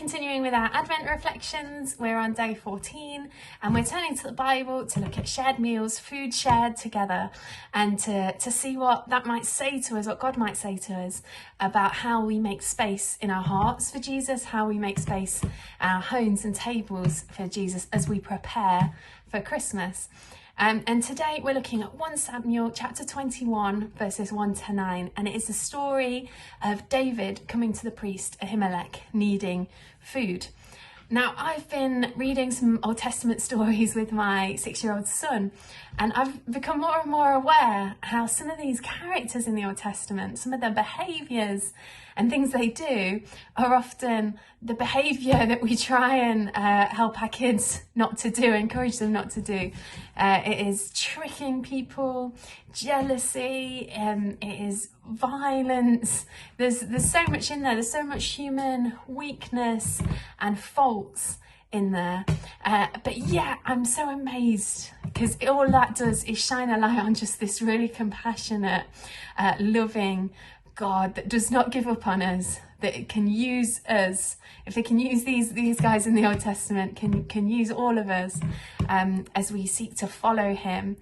continuing with our Advent reflections. We're on day 14 and we're turning to the Bible to look at shared meals, food shared together, and to see what that might say to us, what God might say to us about how we make space in our hearts for Jesus, how we make space in our homes and tables for Jesus as we prepare for Christmas. And today we're looking at 1 Samuel chapter 21 verses 1 to 9, and it is the story of David coming to the priest Ahimelech needing food. Now, I've been reading some Old Testament stories with my 6-year-old son, and I've become more and more aware how some of these characters in the Old Testament, some of their behaviours and things they do are often the behaviour that we try and help our kids not to do, encourage them not to do. It is tricking people, jealousy, it is violence. There's so much in there. There's so much human weakness and faults in there. But yeah, I'm so amazed because all that does is shine a light on just this really compassionate, loving God that does not give up on us, that it can use us. If it can use these guys in the Old Testament, can use all of us as we seek to follow him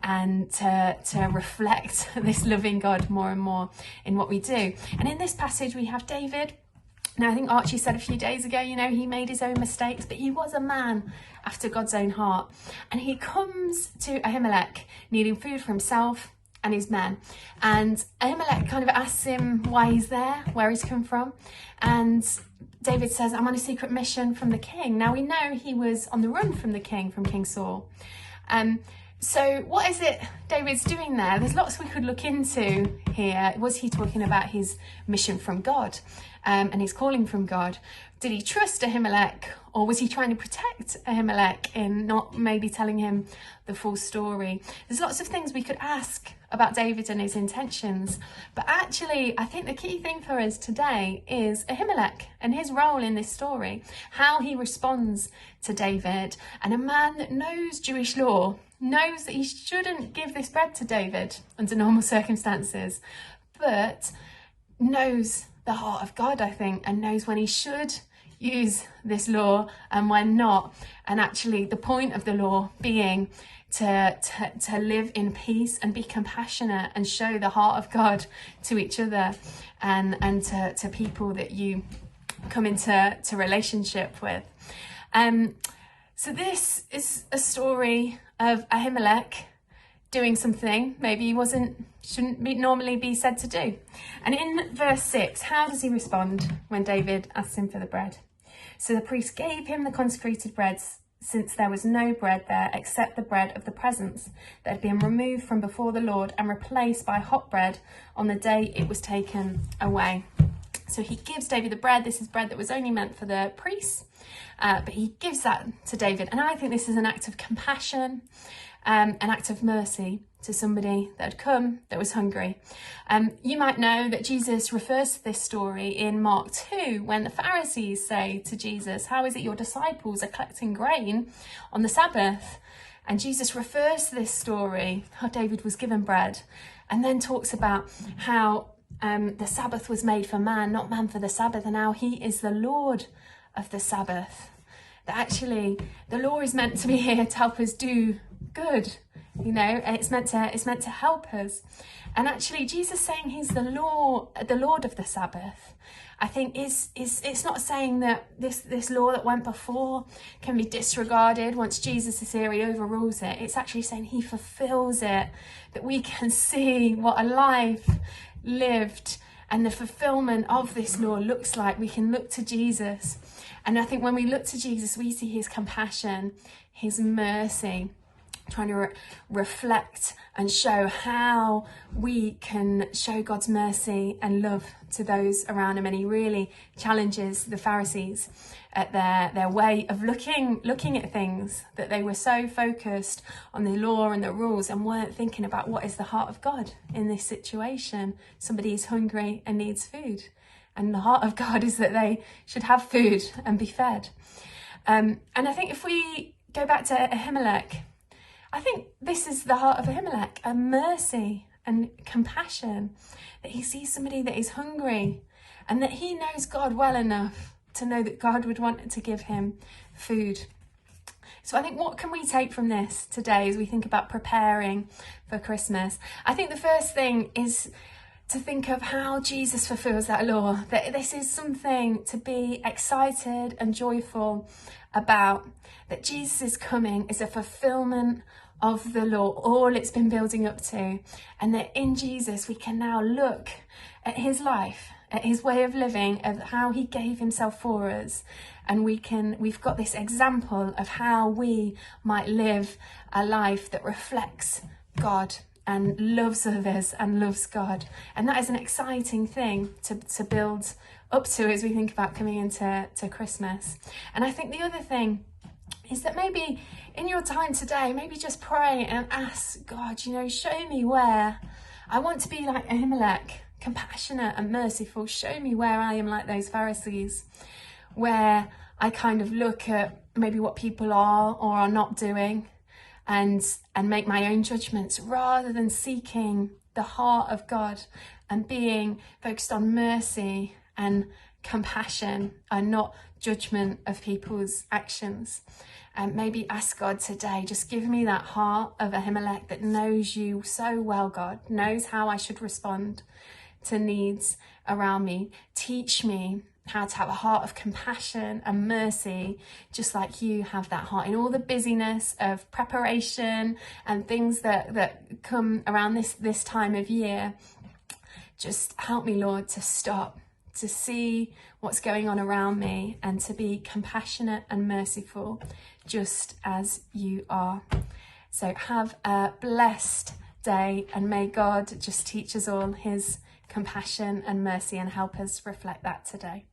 and to reflect this loving God more and more in what we do. And in this passage we have David. Now, I think Archie said a few days ago, he made his own mistakes, but he was a man after God's own heart. And he comes to Ahimelech needing food for himself and his men. And Ahimelech kind of asks him why he's there, where he's come from. And David says, I'm on a secret mission from the king. Now, we know he was on the run from the king, from King Saul. So what is it David's doing there? There's lots we could look into here. Was he talking about his mission from God and his calling from God? Did he trust Ahimelech, or was he trying to protect Ahimelech in not maybe telling him the full story? There's lots of things we could ask about David and his intentions, but actually I think the key thing for us today is Ahimelech and his role in this story, how he responds to David. And a man that knows Jewish law knows that he shouldn't give this bread to David under normal circumstances, but knows the heart of God, I think, and knows when he should use this law and when not. And actually the point of the law being to live in peace and be compassionate and show the heart of God to each other and to people that you come into relationship with. So this is a story of Ahimelech doing something maybe he shouldn't normally be said to do. And in verse 6, how does he respond when David asks him for the bread? So the priest gave him the consecrated breads, since there was no bread there except the bread of the presence that had been removed from before the Lord and replaced by hot bread on the day it was taken away. So he gives David the bread. This is bread that was only meant for the priests, but he gives that to David. And I think this is an act of compassion, an act of mercy to somebody that had come, that was hungry. You might know that Jesus refers to this story in Mark 2, when the Pharisees say to Jesus, how is it your disciples are collecting grain on the Sabbath? And Jesus refers to this story, how David was given bread, and then talks about how the Sabbath was made for man, not man for the Sabbath, and how he is the Lord of the Sabbath. That actually the law is meant to be here to help us do good, it's meant to help us. And actually Jesus saying he's the Lord of the Sabbath, I think it's not saying that this law that went before can be disregarded once Jesus is here, he overrules it. It's actually saying he fulfills it, that we can see what a life lived and the fulfillment of this law looks like. We can look to Jesus, and I think when we look to Jesus we see his compassion, his mercy, trying to reflect and show how we can show God's mercy and love to those around him. And he really challenges the Pharisees at their way of looking at things, that they were so focused on the law and the rules and weren't thinking about what is the heart of God in this situation. Somebody is hungry and needs food, and the heart of God is that they should have food and be fed. And I think if we go back to Ahimelech, I think this is the heart of Ahimelech, a mercy and compassion, that he sees somebody that is hungry and that he knows God well enough to know that God would want to give him food. So I think, what can we take from this today as we think about preparing for Christmas? I think the first thing is to think of how Jesus fulfills that law, that this is something to be excited and joyful about, that Jesus' coming is a fulfillment of the law, all it's been building up to, and that in Jesus we can now look at his life, at his way of living, of how he gave himself for us, and we've got this example of how we might live a life that reflects God and loves others and loves God. And that is an exciting thing to build up to as we think about coming into Christmas. And I think the other thing is that maybe in your time today, maybe just pray and ask God, show me where I want to be like Ahimelech, compassionate and merciful. Show me where I am like those Pharisees, where I kind of look at maybe what people are or are not doing and make my own judgments, rather than seeking the heart of God and being focused on mercy and compassion and not judgment of people's actions. And maybe ask God today, just give me that heart of Ahimelech that knows you so well, God, knows how I should respond to needs around me. Teach me how to have a heart of compassion and mercy, just like you have that heart in all the busyness of preparation and things that come around this time of year. Just help me, Lord, to stop, to see what's going on around me and to be compassionate and merciful, just as you are. So have a blessed day, and may God just teach us all his compassion and mercy and help us reflect that today.